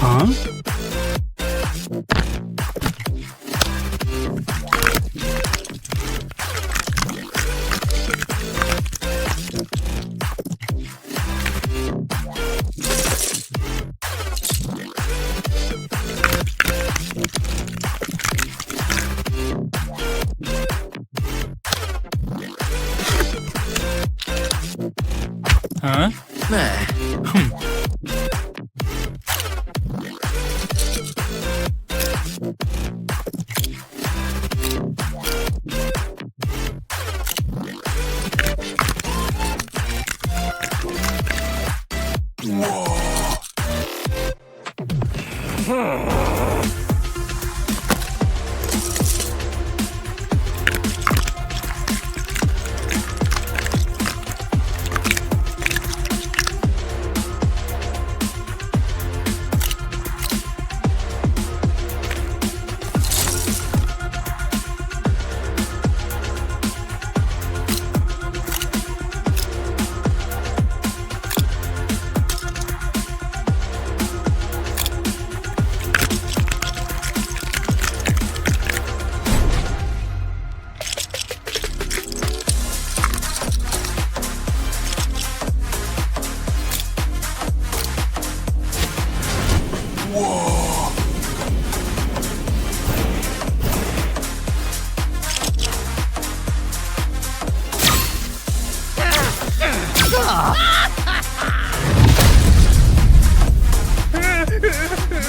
Huh? Huh?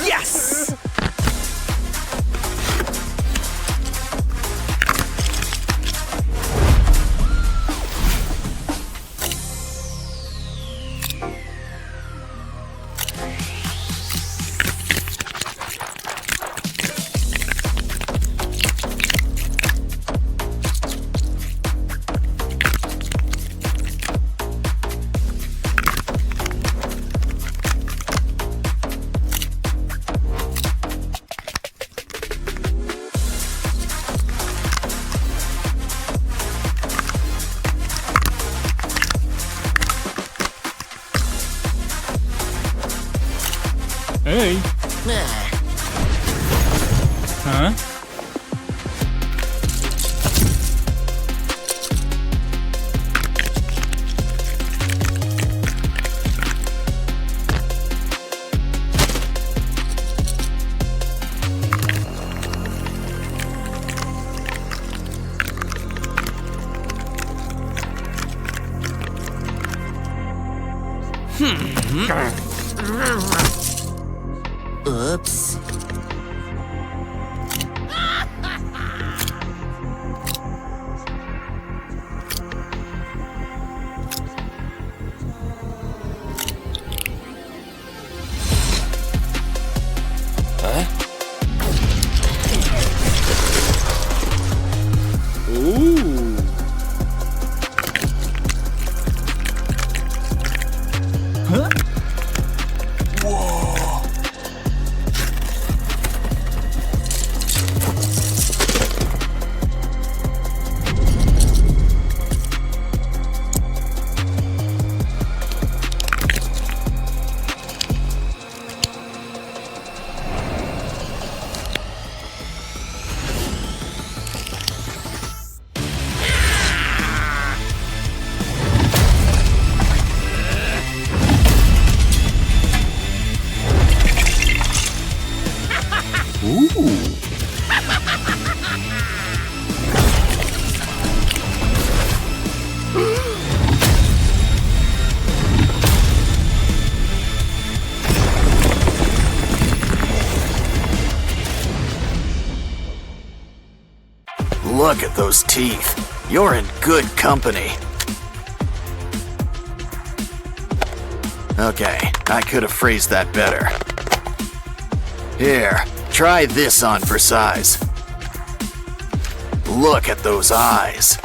Yes! Hey. Huh? Oops. Ooh. Huh? Ooh. Look at those teeth. You're in good company. Okay, I could have phrased that better. Here, try this on for size. Look at those eyes.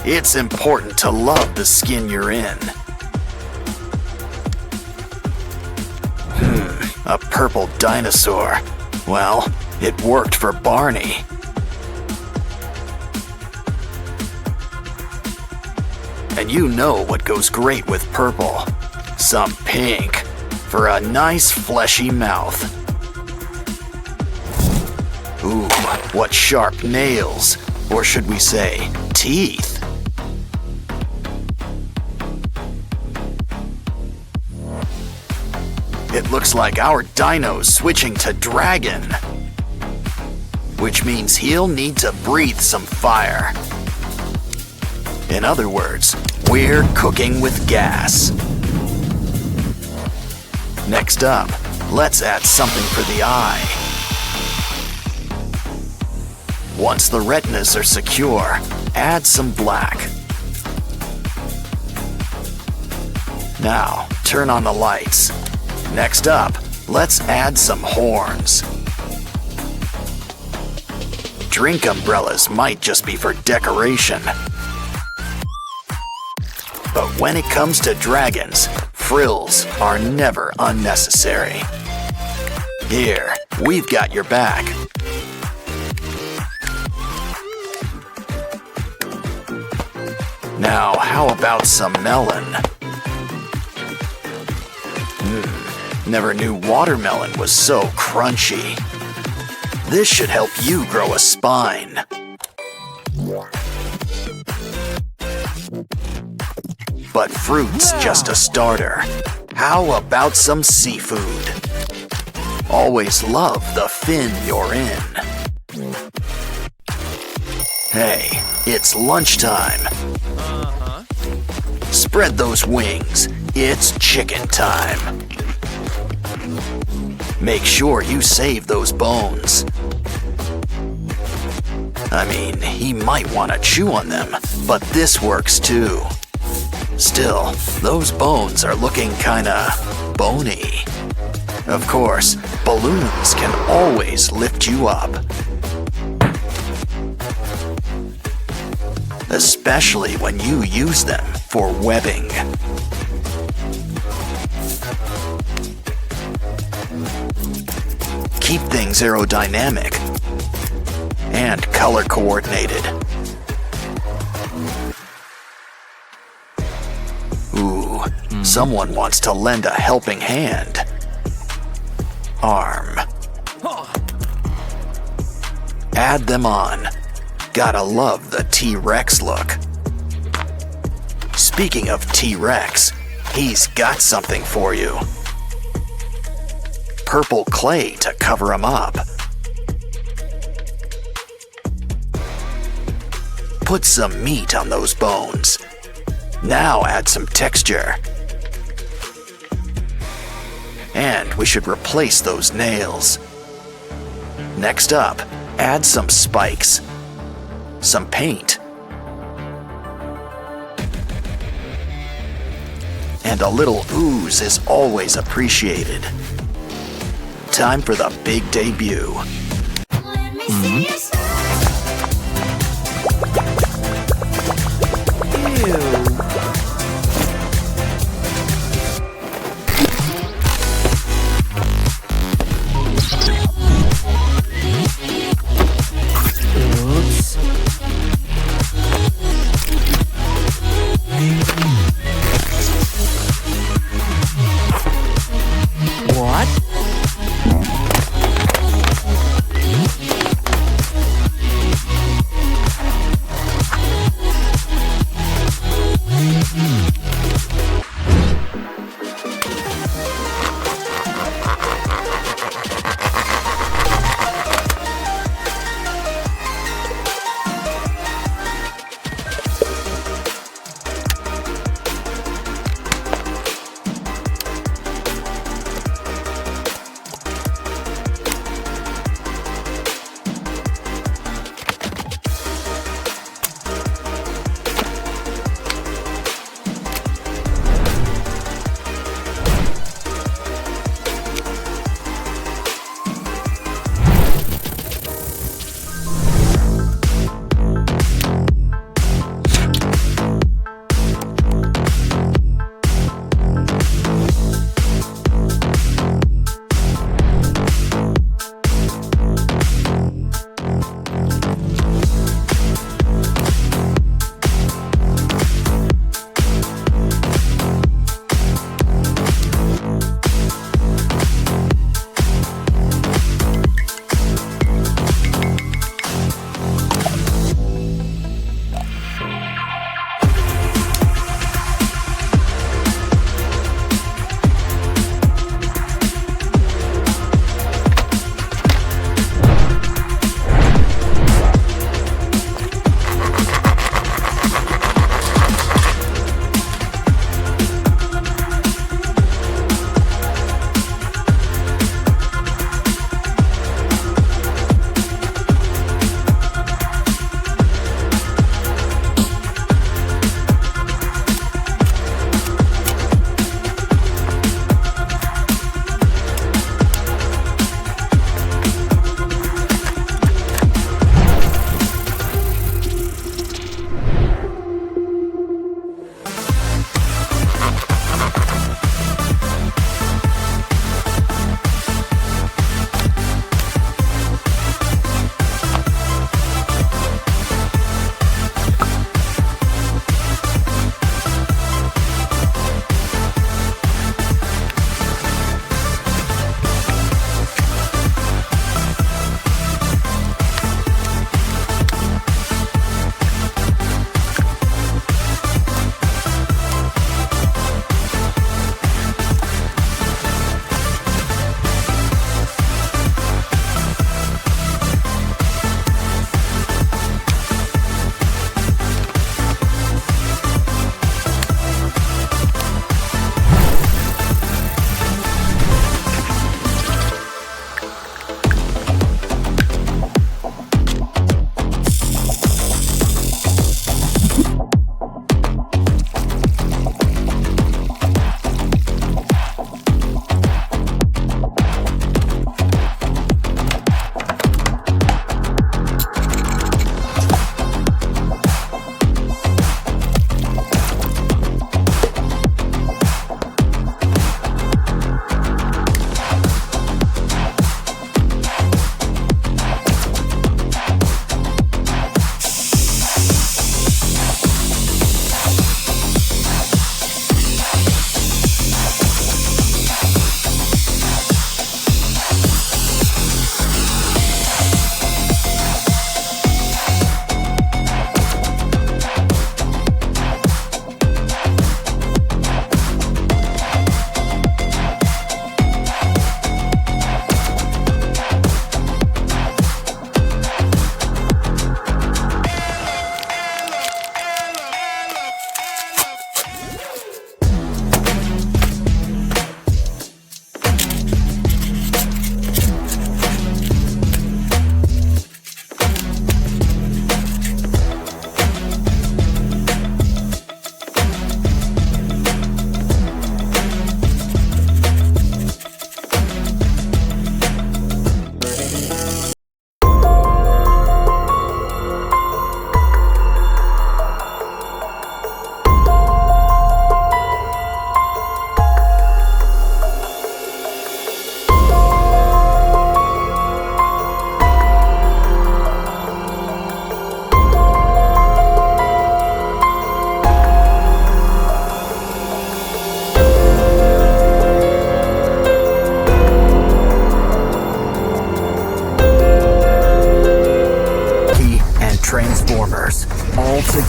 It's important to love the skin you're in. A purple dinosaur. Well, it worked for Barney. And you know what goes great with purple. Some pink for a nice fleshy mouth. Ooh, what sharp nails, or should we say, teeth. It looks like our dino's switching to dragon, which means he'll need to breathe some fire. In other words, we're cooking with gas. Next up, let's add something for the eye. Once the retinas are secure, add some black. Now, turn on the lights. Next up, let's add some horns. Drink umbrellas might just be for decoration. But when it comes to dragons, frills are never unnecessary. Here, we've got your back. Now, how about some melon? Never knew watermelon was so crunchy. This should help you grow a spine. But fruit's just a starter. How about some seafood? Always love the fin you're in. Hey, it's lunchtime. Spread those wings. It's chicken time. Make sure you save those bones. I mean, he might want to chew on them, but this works too. Still, those bones are looking kinda bony. Of course, balloons can always lift you up. Especially when you use them for webbing. Keep things aerodynamic and color coordinated. Ooh, someone wants to lend a helping hand. Arm. Add them on. Gotta love the T-Rex look. Speaking of T-Rex, he's got something for you. Purple clay to cover him up. Put some meat on those bones. Now add some texture. And we should replace those nails. Next up, add some spikes. Some paint. And a little ooze is always appreciated. Time for the big debut.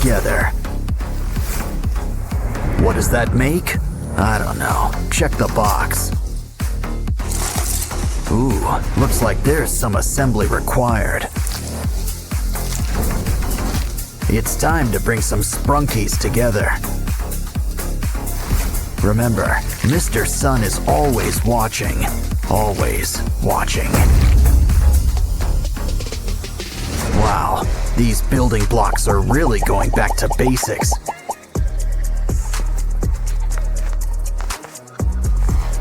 together. What does that make? I don't know. Check the box. Ooh, looks like there's some assembly required. It's time to bring some sprunkies together. Remember, Mr. Sun is always watching. Always watching. Wow, these building blocks are really going back to basics.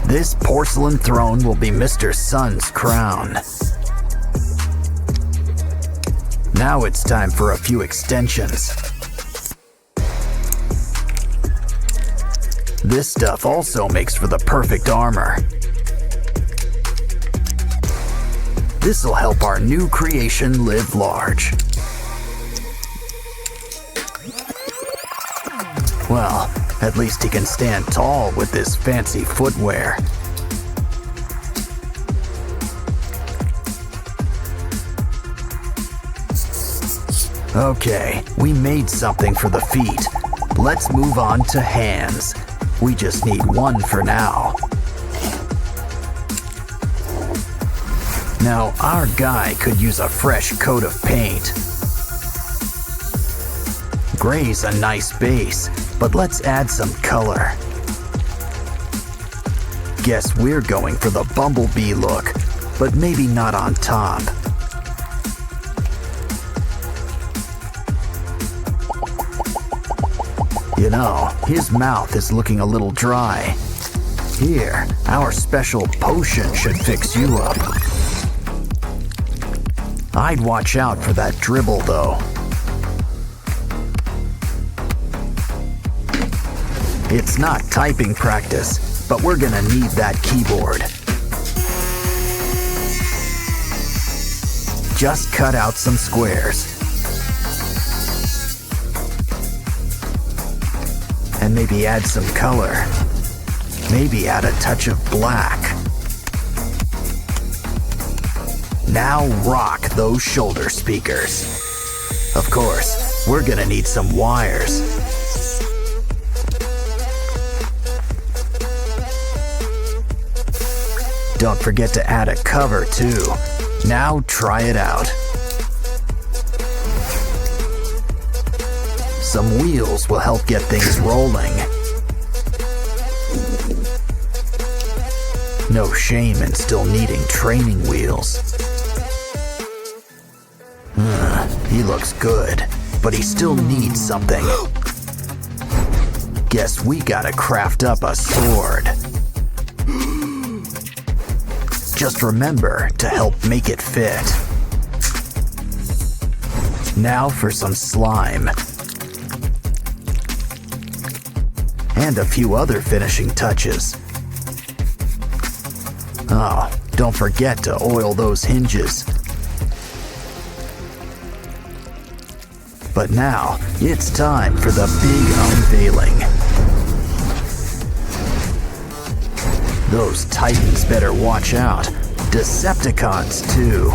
This porcelain throne will be Mr. Sun's crown. Now it's time for a few extensions. This stuff also makes for the perfect armor. This'll help our new creation live large. Well, at least he can stand tall with this fancy footwear. Okay, we made something for the feet. Let's move on to hands. We just need one for now. Now, our guy could use a fresh coat of paint. Gray's a nice base, but let's add some color. Guess we're going for the bumblebee look, but maybe not on top. You know, his mouth is looking a little dry. Here, our special potion should fix you up. I'd watch out for that dribble, though. It's not typing practice, but we're gonna need that keyboard. Just cut out some squares. And maybe add some color. Maybe add a touch of black. Now rock those shoulder speakers. Of course, we're gonna need some wires. Don't forget to add a cover too. Now try it out. Some wheels will help get things rolling. No shame in still needing training wheels. He looks good, but he still needs something. Guess we gotta craft up a sword. Just remember to help make it fit. Now for some slime. And a few other finishing touches. Oh, don't forget to oil those hinges. But now, it's time for the big unveiling. Those Titans better watch out. Decepticons, too.